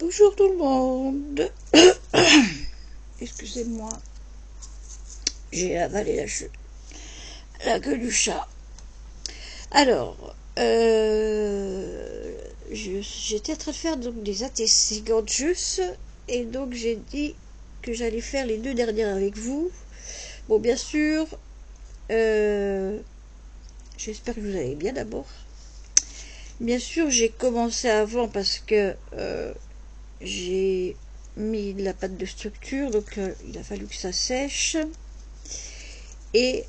Bonjour tout le monde. Excusez-moi, j'ai avalé la queue du chat. Alors, j'étais en train de faire donc des ATC Gorgeous et donc j'ai dit que j'allais faire les deux dernières avec vous. Bon, bien sûr, j'espère que vous allez bien d'abord. Bien sûr, j'ai commencé avant parce que j'ai mis de la pâte de structure, donc il a fallu que ça sèche. Et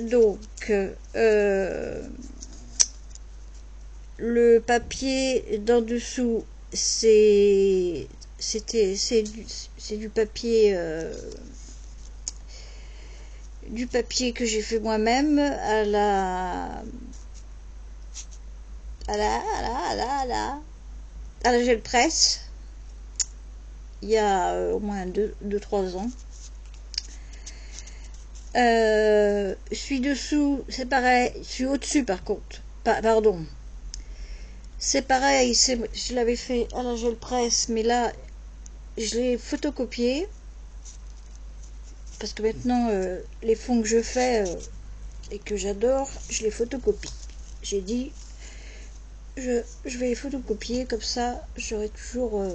donc, le papier d'en dessous, c'est du papier que j'ai fait moi-même à la gel presse il y a au moins 2-3 ans. Celui dessous, c'est pareil. Celui au-dessus, par contre, pardon, c'est pareil. Je l'avais fait à la gel presse, mais là, je l'ai photocopié parce que maintenant, les fonds que je fais et que j'adore, je les photocopie. J'ai dit, je vais les photocopier comme ça, j'aurai toujours.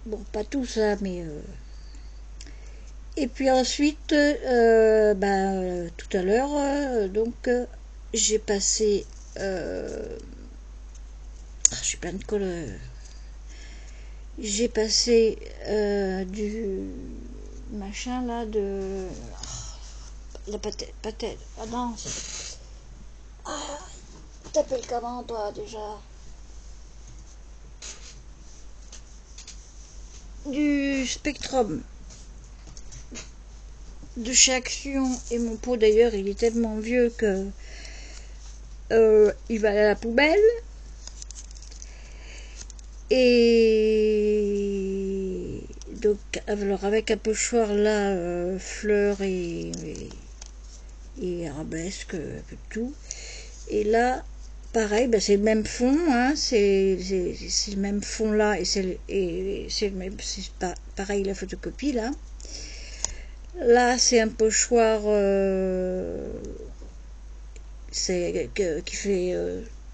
Bon, pas tout ça, mais. Et puis ensuite, tout à l'heure, donc j'ai passé, j'ai plein de colle, j'ai passé du machin là de la pâte, ah non, t'appelles comment toi déjà, du Spectrum de chez Action. Et mon pot d'ailleurs il est tellement vieux que il va à la poubelle. Et donc alors avec un pochoir là, fleurs et arabesque, un peu de tout. Et là pareil, c'est le même fond, hein, c'est le même fond là, et c'est le même, c'est pareil la photocopie là. Là, c'est un pochoir qui fait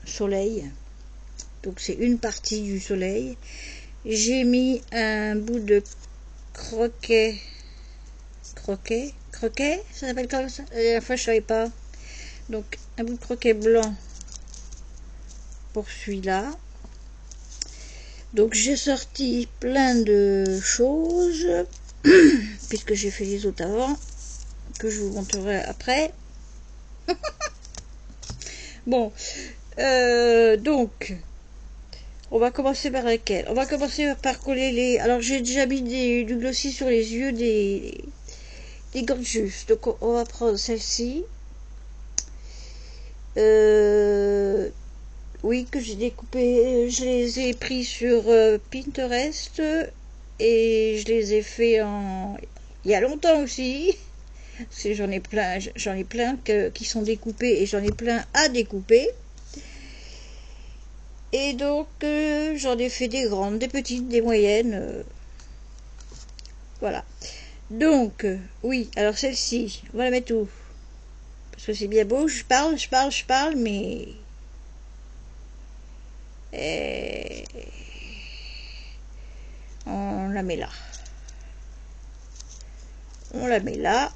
soleil. Donc, c'est une partie du soleil. J'ai mis un bout de croquet. Croquet, ça s'appelle comme ça. La dernière fois, je savais pas. Donc, un bout de croquet blanc pour celui-là. Donc, j'ai sorti plein de choses puisque j'ai fait les autres avant, que je vous montrerai après. Bon, donc, on va commencer par laquelle? On va commencer par coller les... Alors, j'ai déjà mis du glossy sur les yeux des Gorgeous. Donc, on va prendre celle-ci. Oui, que j'ai découpé. Je les ai pris sur Pinterest. Et je les ai fait il y a longtemps aussi. Parce que j'en ai plein qui sont découpés et j'en ai plein à découper. Et donc j'en ai fait des grandes, des petites, des moyennes. Voilà. Donc oui, alors celle-ci, on va la mettre où? Parce que c'est bien beau, je parle, mais on la met là. On la met là.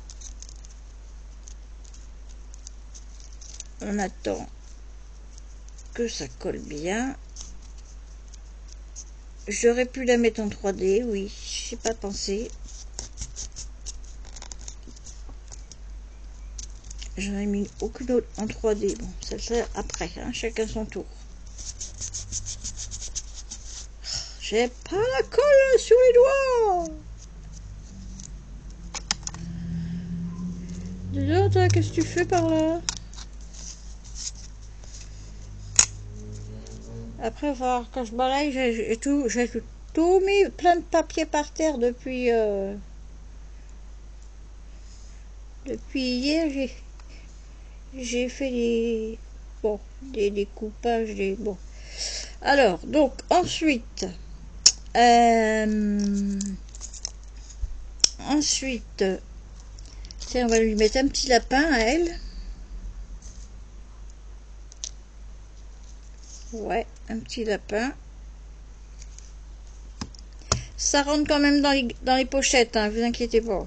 On attend que ça colle bien. J'aurais pu la mettre en 3D, oui, j'ai pas pensé. J'en ai mis aucune autre en 3D. Bon, ça sert après, hein, chacun son tour. J'ai pas la colle sur les doigts. Déjà, toi, qu'est-ce que tu fais par là? Après, il va falloir que je balaye. J'ai tout mis plein de papier par terre depuis hier. J'ai fait des découpages, bon. Alors, donc, ensuite, tiens, on va lui mettre un petit lapin à elle. Ouais, un petit lapin. Ça rentre quand même dans les pochettes, hein, vous inquiétez pas.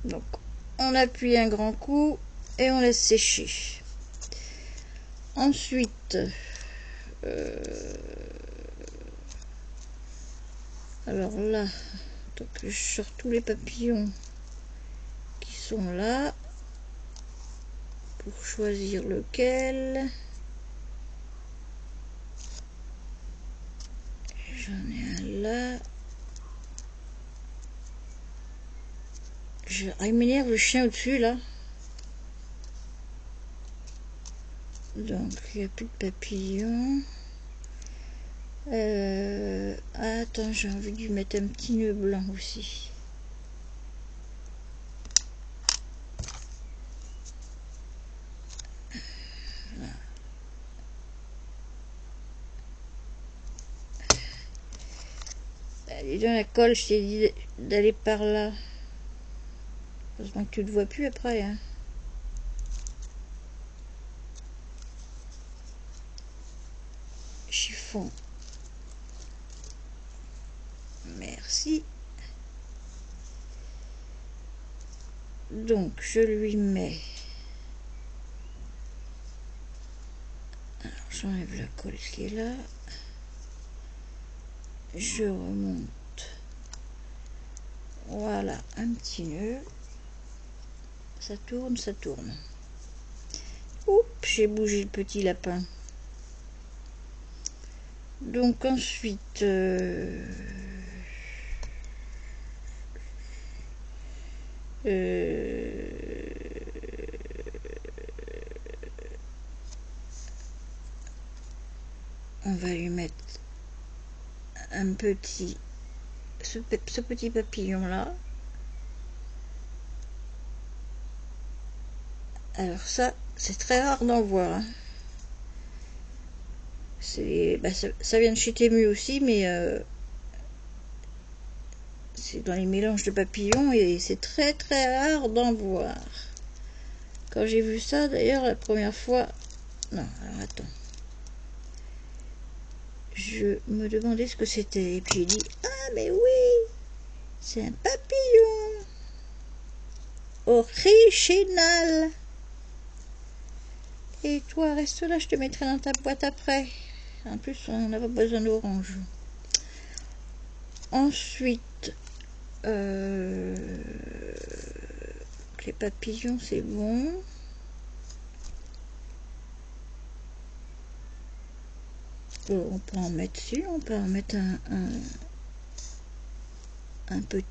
Donc, on appuie un grand coup et on laisse sécher. Ensuite, alors là, donc je sors tous les papillons qui sont là pour choisir lequel. J'en ai un là. Il m'énerve le chien au-dessus là. Donc il n'y a plus de papillons. Attends, j'ai envie de lui mettre un petit nœud blanc aussi. Voilà. Allez, dans la colle, je t'ai dit d'aller par là. Heureusement que tu ne le vois plus après, hein. Chiffon. Merci. Donc, je lui mets... Alors, j'enlève la colle qui est là. Je remonte. Voilà, un petit nœud. Ça tourne, ça tourne. Oups, j'ai bougé le petit lapin. Donc ensuite... on va lui mettre un petit... ce petit papillon là. Alors ça, c'est très rare d'en voir. Hein. Ça vient de chez Temu aussi, mais c'est dans les mélanges de papillons et c'est très très rare d'en voir. Quand j'ai vu ça, d'ailleurs, la première fois... Non, alors attends. Je me demandais ce que c'était. Et puis j'ai dit, ah mais oui, c'est un papillon original. Et toi, reste là, je te mettrai dans ta boîte après. En plus, on n'a pas besoin d'orange. Ensuite, les papillons, c'est bon. On peut en mettre dessus, on peut en mettre un tout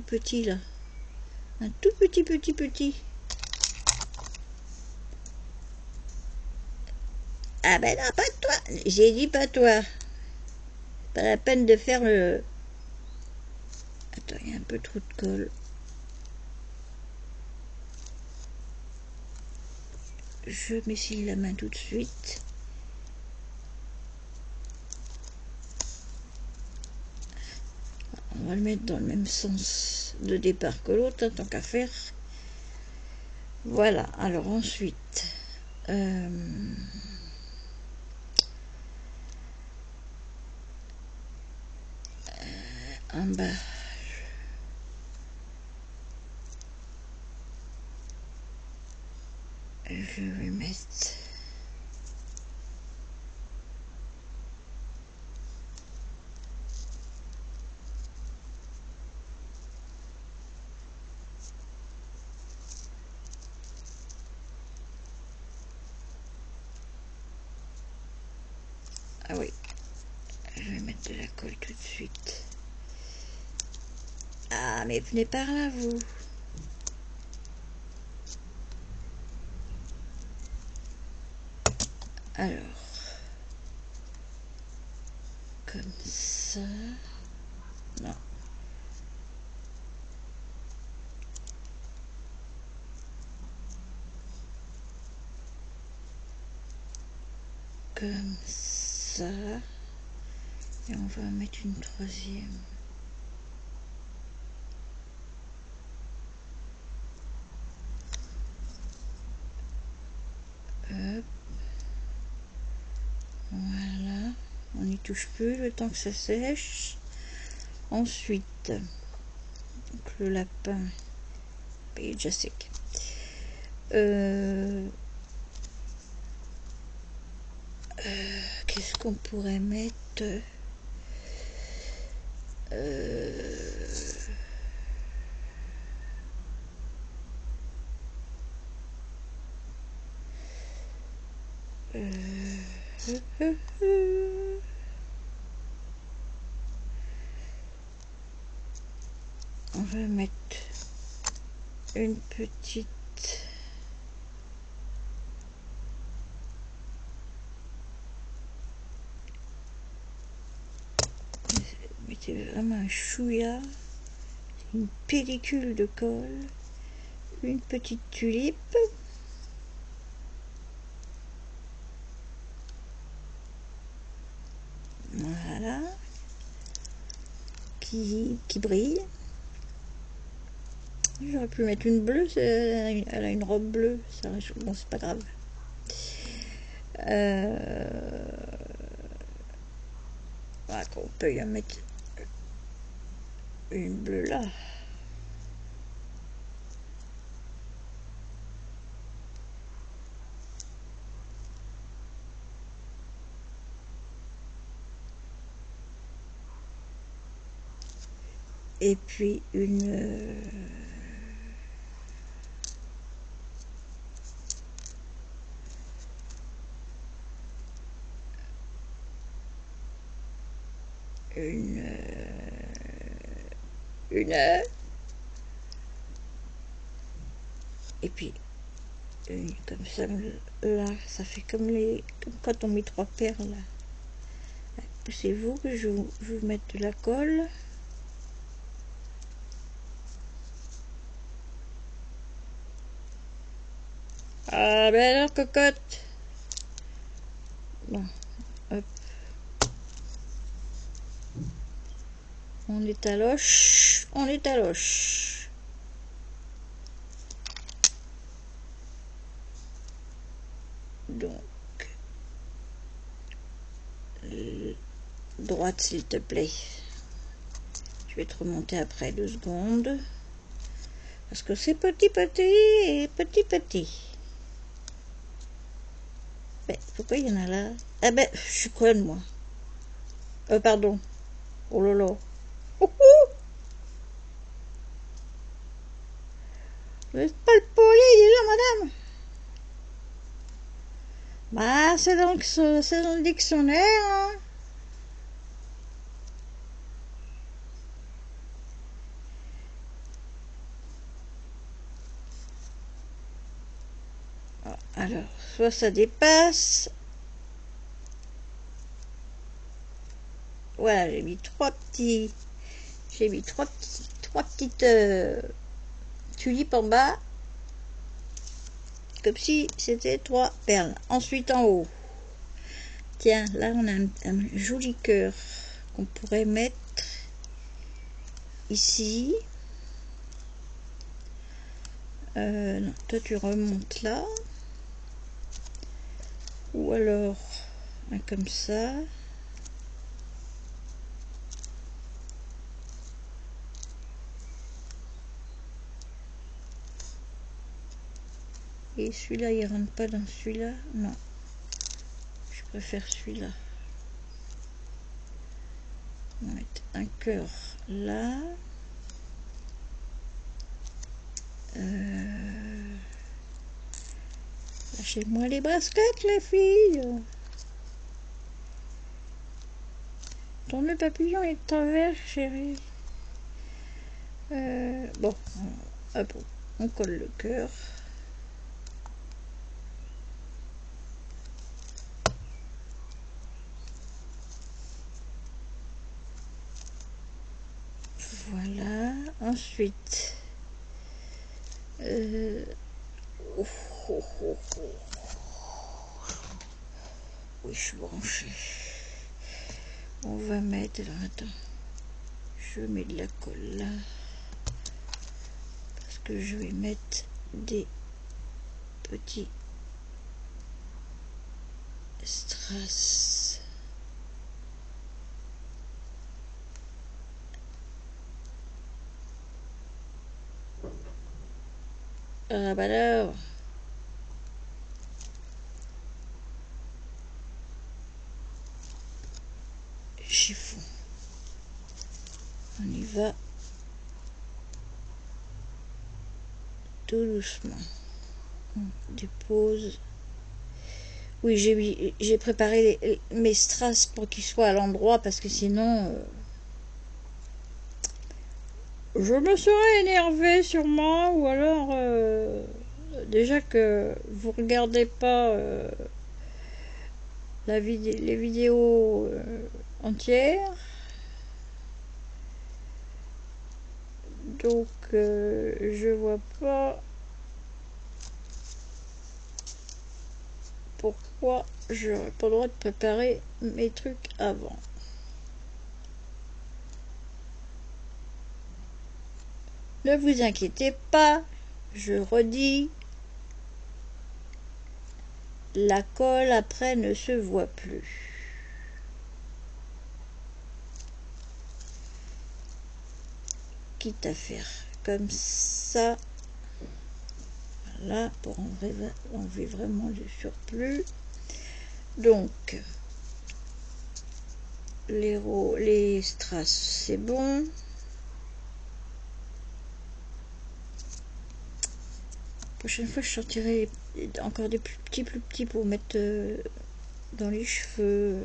petit là. Un tout petit. Ah ben non, pas toi. J'ai dit pas toi. Pas la peine de faire le... Attends, il y a un peu trop de colle. Je m'essuie la main tout de suite. On va le mettre dans le même sens de départ que l'autre, hein, tant qu'à faire. Voilà, alors ensuite... en bas... Je vais mettre... Ah oui, je vais mettre de la colle tout de suite. Ah, mais venez par là, vous. Alors, comme ça. Non. comme ça. Et on va en mettre une troisième. Hop. Voilà. On n'y touche plus le temps que ça sèche. Ensuite, donc le lapin, il est déjà sec. Qu'est-ce qu'on pourrait mettre? On va mettre une petite mettez vraiment un chouïa, une pellicule de colle, une petite tulipe, voilà, qui brille. J'aurais pu mettre une bleue, elle a une robe bleue, ça, bon, c'est pas grave. Voilà, on peut y en mettre une bleue là. Et puis une et puis comme ça là, ça fait comme quand on met 3 perles. Poussez-vous que je vous mette de la colle. Ah ben alors cocotte. Bon, hop. On étaloche, on étaloche. Donc, droite s'il te plaît. Je vais te remonter après 2 secondes. Parce que c'est petit. Mais pourquoi il y en a là? Ah ben, je suis conne moi. Pardon. Oh là là. C'est pas le poli, il est là, madame. Bah, c'est dans le dictionnaire, hein. Alors, soit ça dépasse. Voilà, j'ai mis trois petites tulipes en bas, comme si c'était 3 perles. Ensuite en haut, tiens, là on a un joli cœur qu'on pourrait mettre ici. Non, toi tu remontes là, ou alors un comme ça. Et celui-là, il rentre pas dans celui-là. Non. Je préfère celui-là. On va mettre un cœur là. Lâchez-moi les baskets, les filles. Ton nœud papillon est en vert, chérie. Bon, hop, on colle le cœur. Voilà. Ensuite, Oui, je suis branchée. On va mettre... Alors, attends. Je mets de la colle là. Parce que je vais mettre des petits strass. Ah bah alors. Chiffon. On y va tout doucement. On dépose. Oui, j'ai préparé mes strass pour qu'ils soient à l'endroit parce que sinon je me serais énervée sûrement, ou alors déjà que vous regardez pas les vidéos entières, donc je vois pas pourquoi je n'aurais pas le droit de préparer mes trucs avant. Ne vous inquiétez pas, je redis, la colle après ne se voit plus. Quitte à faire comme ça, voilà, pour enlever vraiment du surplus. Donc, les strass, c'est bon. Prochaine fois, je sortirai encore des plus petits pour mettre dans les cheveux.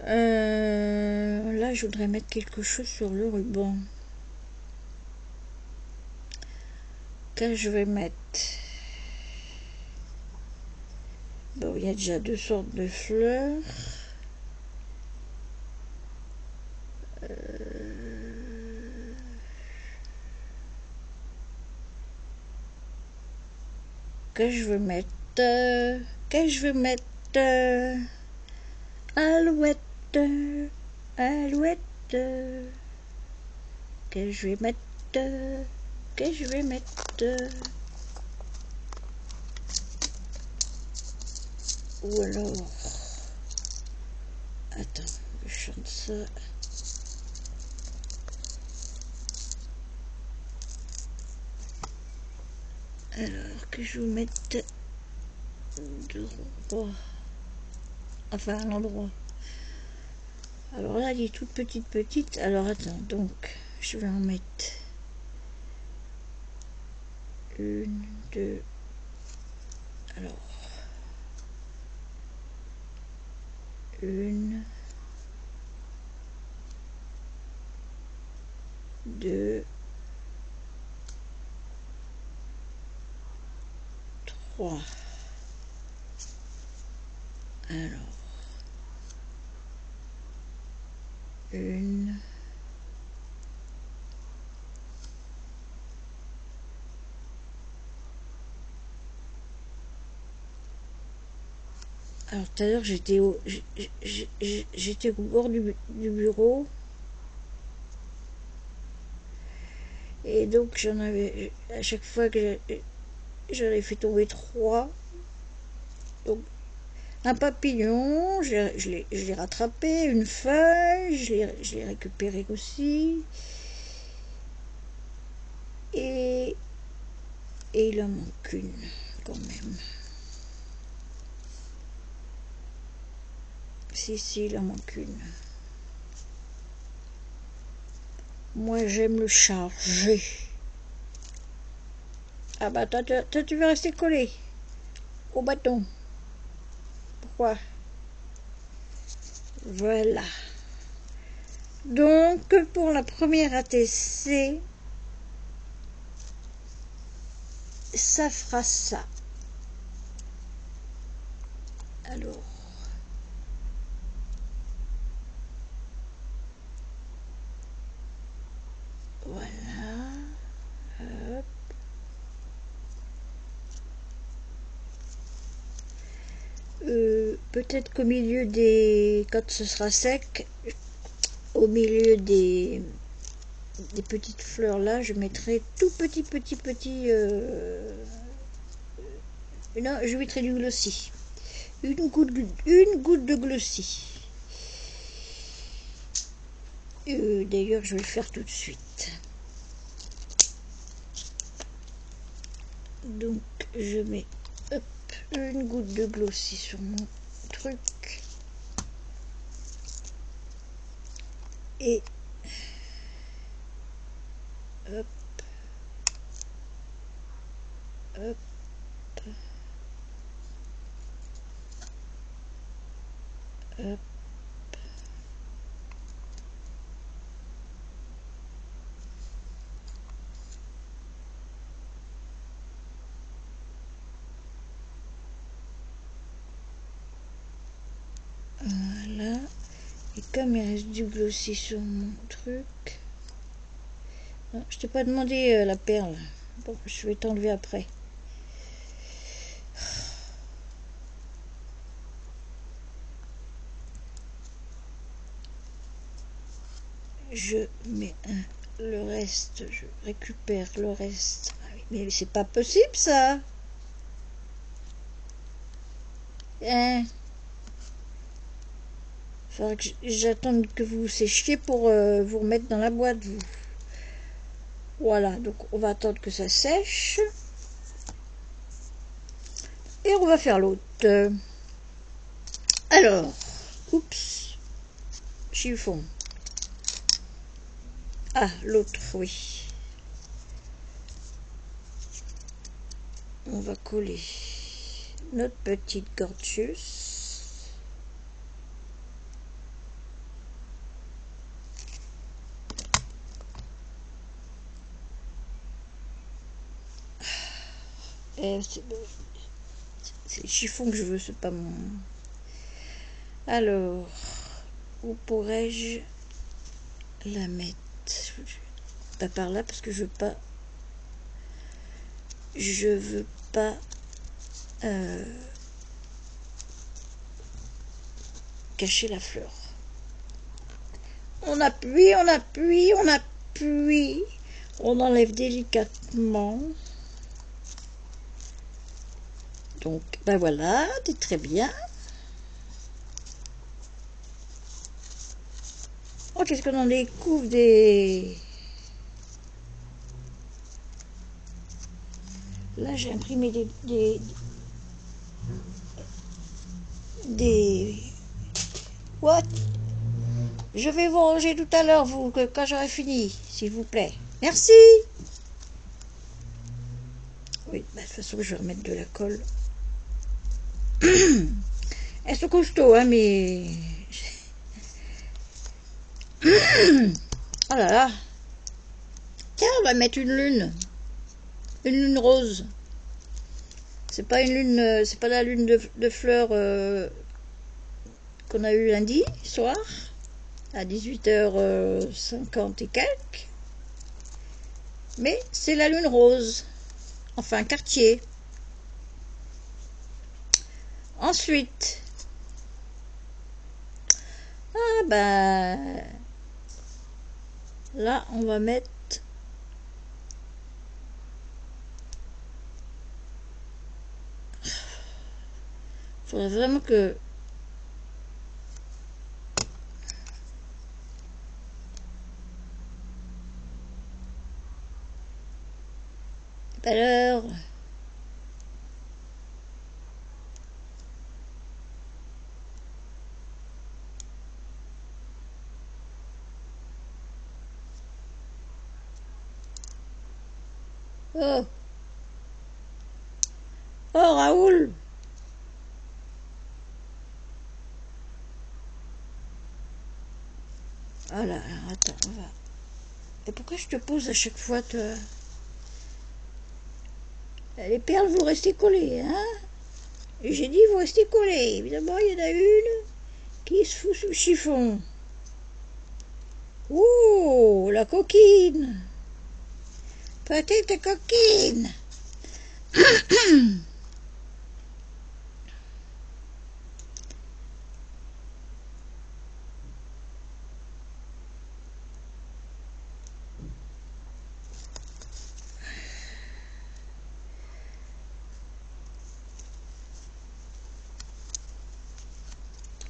Là, je voudrais mettre quelque chose sur le ruban. Que je vais mettre. Bon, il y a déjà 2 sortes de fleurs. Que je vais mettre. Que je vais mettre. Alouette. Alouette. Que je vais mettre. Que je vais mettre. Ou alors. Attends, je chante ça. Alors que je vous mette droit. Enfin, à l'endroit. Alors là, elle est toute petite. Alors attends, donc, je vais en mettre 1, 2. Alors, 1, 2, 3. Alors, 1, 'Alors tout à l'heure j'étais au bord du bureau et donc j'en avais à chaque fois que j'en ai fait tomber 3. Donc un papillon, je l'ai rattrapé, une feuille, je l'ai récupéré aussi. Et il en manque une quand même. Si, il en manque une. Moi j'aime le charger. Ah bah toi tu veux rester collé au bâton. Pourquoi? Voilà. Donc pour la première ATC, ça fera ça. Alors, voilà. Hop. peut-être qu'au milieu des... Quand ce sera sec, au milieu des petites fleurs là, je mettrai tout petit... non, je mettrai du glossy. Une goutte de glossy. D'ailleurs, je vais le faire tout de suite. Donc, je mets hop, une goutte de glossy sur mon truc. Et hop, hop, hop. Voilà. Et comme il reste du glossy sur mon truc... Non, je t'ai pas demandé la perle. Bon, je vais t'enlever après. Je mets le reste, je récupère le reste. Mais c'est pas possible ça. Hein? Faudra que j'attende que vous séchiez pour vous remettre dans la boîte, vous. Voilà, donc on va attendre que ça sèche. Et on va faire l'autre. Alors, oups, chiffon. Ah, l'autre, oui. On va coller notre petite gorgeous. C'est le chiffon que je veux, c'est pas mon... Alors, où pourrais-je la mettre? Pas par là parce que je veux pas cacher la fleur. On appuie, on appuie, on appuie, on enlève délicatement. Donc ben voilà, c'est très bien. Oh, qu'est-ce qu'on en découvre des... Là, j'ai imprimé des... What? Je vais vous ranger tout à l'heure, vous, quand j'aurai fini, s'il vous plaît. Merci. Oui, bah, de toute façon, je vais remettre de la colle. Elles sont costauds, hein, mais... Oh là là. Tiens, on va mettre une lune. Une lune rose. C'est pas une lune, c'est pas la lune de fleurs qu'on a eu lundi soir à 18h50 et quelques. Mais c'est la lune rose. Enfin, quartier. Ensuite, ah ben, là, on va mettre faudrait vraiment que tout à l'heure. Oh, oh Raoul. Voilà, alors attends, on va. Et pourquoi je te pose à chaque fois, toi? Les perles, vous restez collées, hein? Et j'ai dit, vous restez collées. Évidemment, il y en a une qui se fout sous le chiffon. Oh, la coquine. Petite coquine.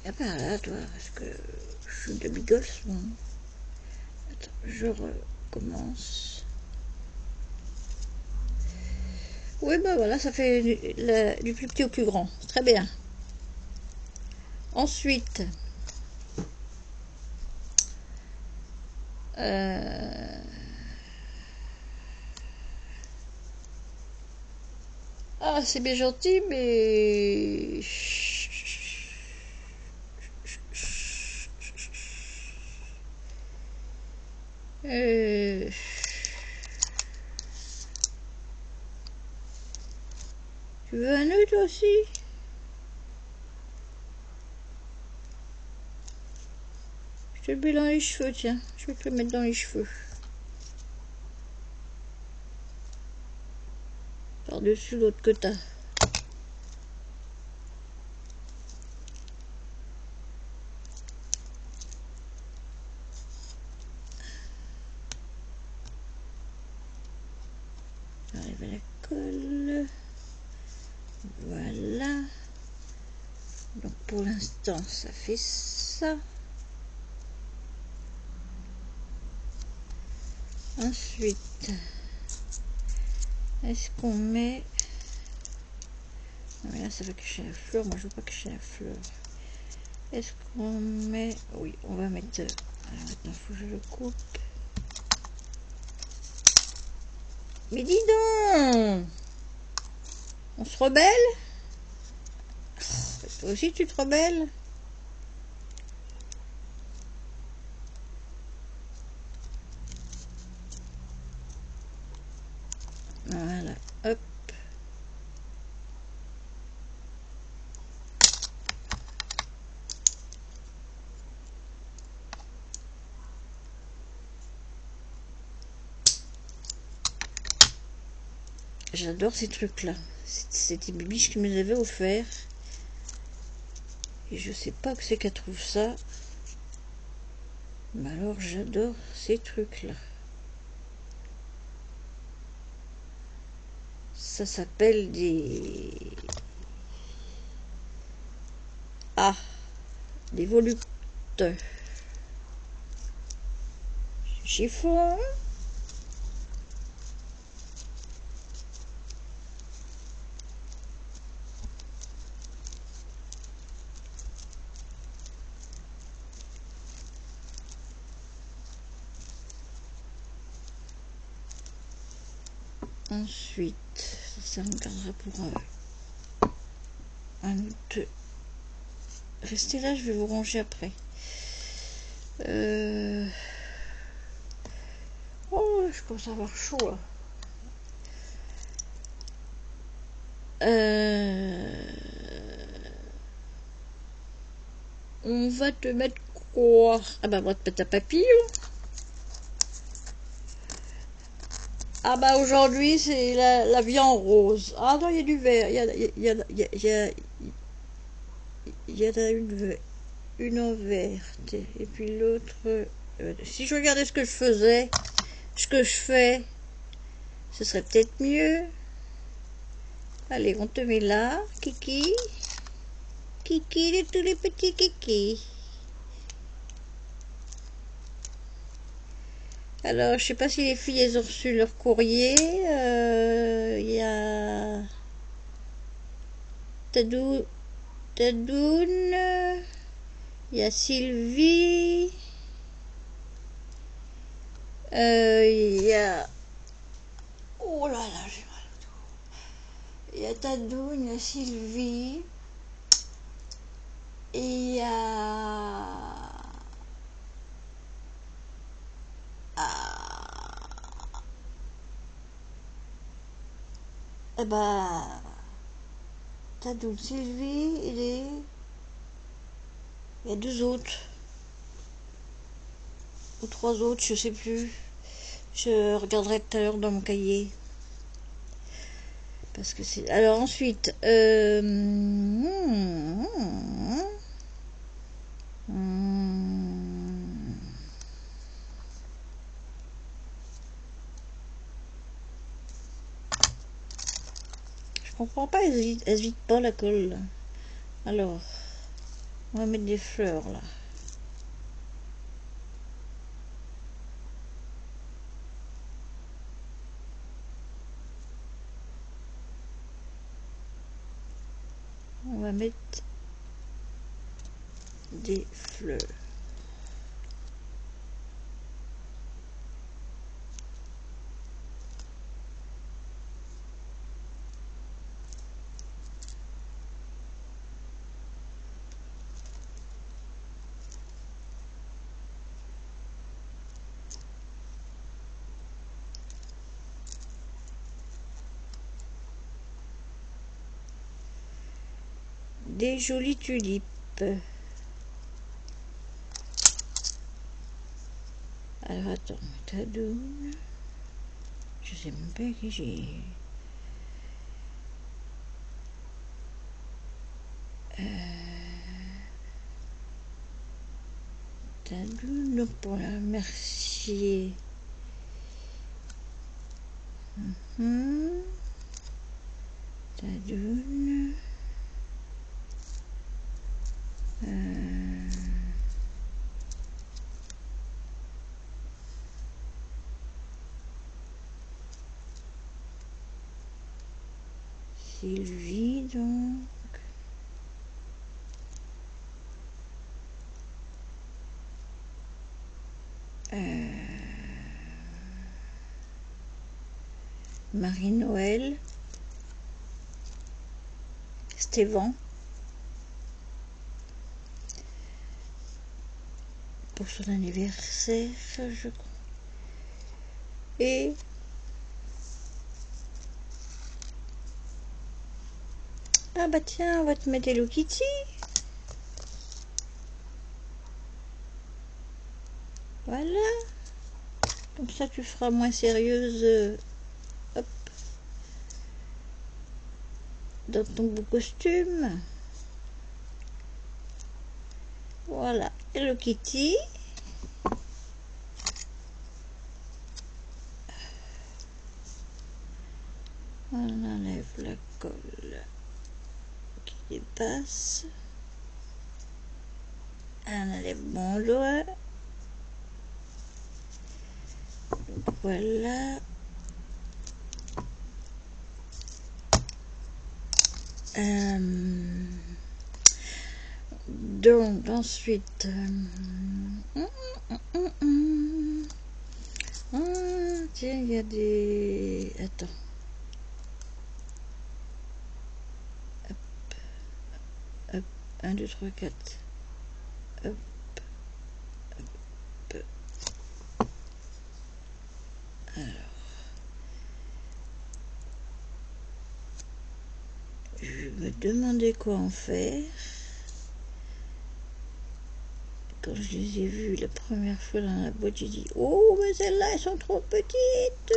Viens par là, toi, parce que je suis de bigos, moi. Attends, je recommence. Oui, bah voilà, ça fait du plus petit au plus grand. Très bien. Ensuite, ah, c'est bien gentil, mais tu veux un nœud toi aussi? Je te le mets dans les cheveux, tiens. Je vais te le mettre dans les cheveux. Par-dessus l'autre que t'as. J'arrive à la colle. Voilà. Donc pour l'instant, ça fait ça. Ensuite, est-ce qu'on met... Non mais là ça va cacher la fleur, moi je veux pas cacher la fleur. Est-ce qu'on met... Oui, on va mettre... Alors maintenant, il faut que je le coupe. Mais dis donc! On se rebelle? Toi aussi tu te rebelles? Voilà, hop. J'adore ces trucs-là. C'était Bibiche qui me les avait offert. Et je sais pas que c'est qu'elle trouve ça. Mais alors j'adore ces trucs-là. Ça s'appelle des... Ah, des volupteurs. Chiffon. Ensuite, ça me gardera pour un autre. Restez là, je vais vous ranger après. Oh, je commence à avoir chaud là. On va te mettre quoi? Ah bah on va te mettre un papillon. Ah bah aujourd'hui c'est la vie en rose. Ah non, il y a du vert. Il y a une en verte. Et puis l'autre... si je regardais ce que je faisais, ce que je fais, ce serait peut-être mieux. Allez, on te met là, Kiki. Kiki, tous les petits Kiki. Alors, je sais pas si les filles elles ont reçu leur courrier. Il y a Tadoun, il y a Sylvie, il y a... Oh là là, j'ai mal au dos. Il y a Tadoun, il y a Sylvie, et il y a... Eh ben, Tadoun, Sylvie, il y a deux autres. Ou trois autres, je sais plus. Je regarderai tout à l'heure dans mon cahier. Parce que c'est... Alors ensuite... Je comprends pas, elle se vide pas la colle. Alors... On va mettre des fleurs là. On va mettre des fleurs. Des jolies tulipes. Alors attends, Tadoune. Je sais même pas qui j'ai. Tadoune, donc pour la remercier. Tadoune. Sylvie donc. Marie-Noël. Stéphane. Pour son anniversaire, je crois. Et ah bah tiens, on va te mettre Hello Kitty. Voilà. Comme ça, tu feras moins sérieuse. Hop. Dans ton beau costume. Voilà. Hello Kitty. On enlève la colle qui dépasse. On enlève mon doigt. Donc voilà. Donc ensuite, tiens, il y a des. Attends. Hop, hop, 1, 2, 3, 4. Hop, hop. Alors, je me demandais quoi en faire. Quand je les ai vus la première fois dans la boîte, j'ai dit « Oh, mais celles-là, elles sont trop petites !»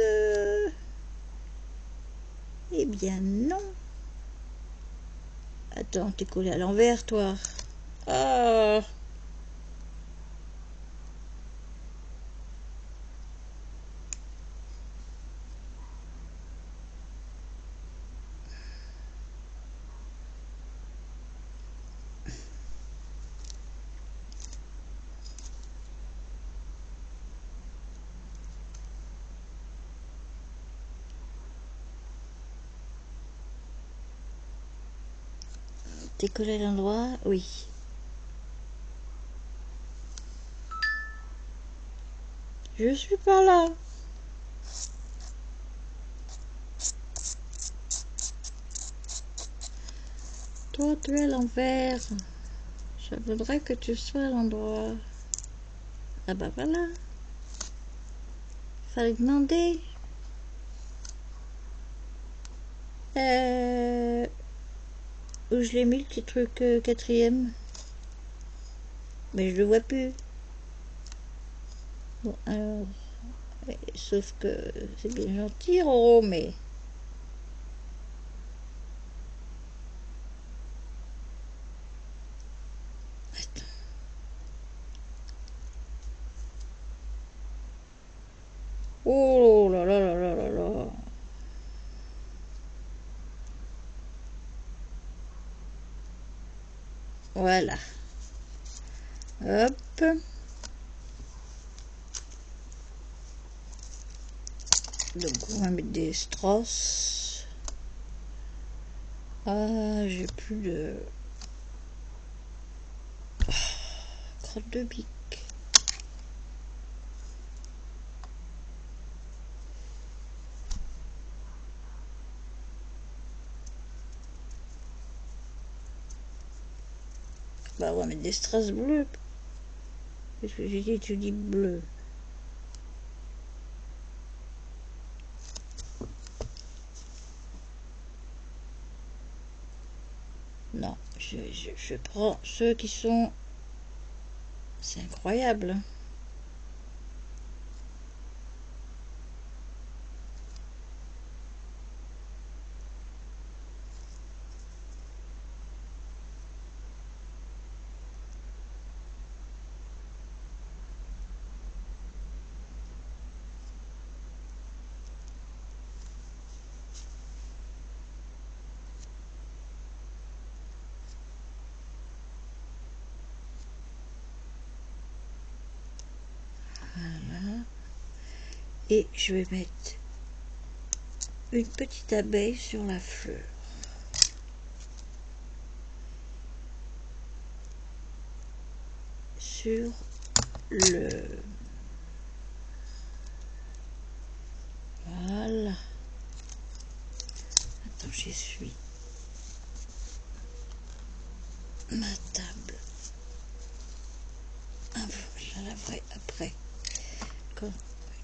Eh bien, non. Attends, t'es collé à l'envers, toi. Ah. T'es collé à l'endroit? Oui. Je suis pas là. Toi, tu es à l'envers. Je voudrais que tu sois à l'endroit. Ah bah voilà. Fallait demander. Où je l'ai mis le petit truc quatrième? Mais je le vois plus. Bon, alors. Sauf que c'est bien gentil, Roro, mais. Attends. Oh là là là là là là. Voilà. Hop. Donc on va mettre des strass. Ah, j'ai plus de crotte de bique. Bah, on va mettre des strass bleus. Qu'est-ce que j'ai dit? Tu dis bleu. Non, je prends ceux qui sont... C'est incroyable. Voilà. Et je vais mettre une petite abeille sur la fleur. Sur le... Voilà. Attends, j'essuie ma table. Ah, je la laverai après. Quand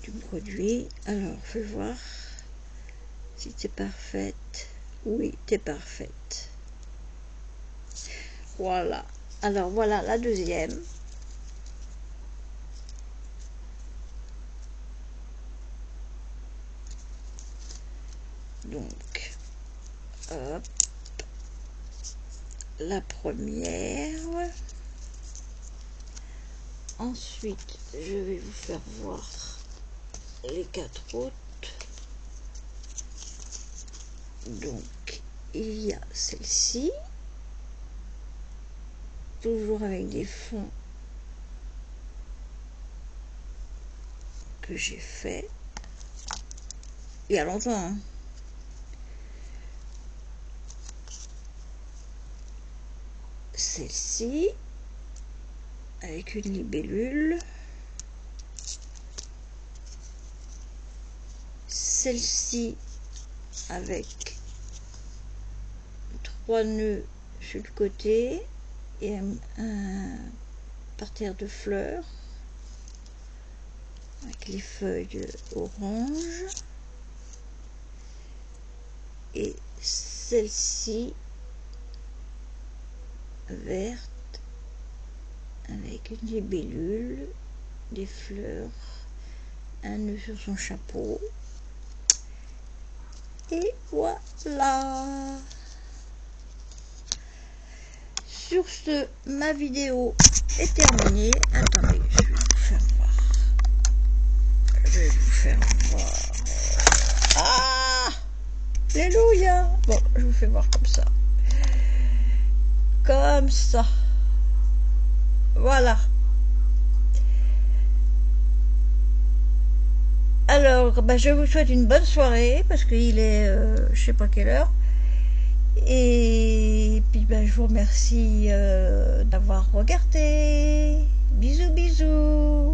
du produit. Alors, fais voir si t'es parfaite. Oui, t'es parfaite. Voilà. Alors, voilà la deuxième. Donc, hop, la première. Ensuite, je vais vous faire voir les 4 autres. Donc, il y a celle-ci, toujours avec des fonds que j'ai fait il y a longtemps, hein. Celle-ci avec une libellule, celle-ci avec 3 nœuds sur le côté et un parterre de fleurs avec les feuilles orange, et celle-ci verte avec une libellule, des fleurs, un nœud sur son chapeau, et voilà. Sur ce, ma vidéo est terminée. Attendez, je vais vous faire voir. Je vais vous faire voir. Ah, alléluia. Bon, je vous fais voir comme ça. Comme ça. Voilà. Alors, bah, je vous souhaite une bonne soirée parce qu'il est, je sais pas quelle heure. Et puis, bah, je vous remercie d'avoir regardé. Bisous, bisous.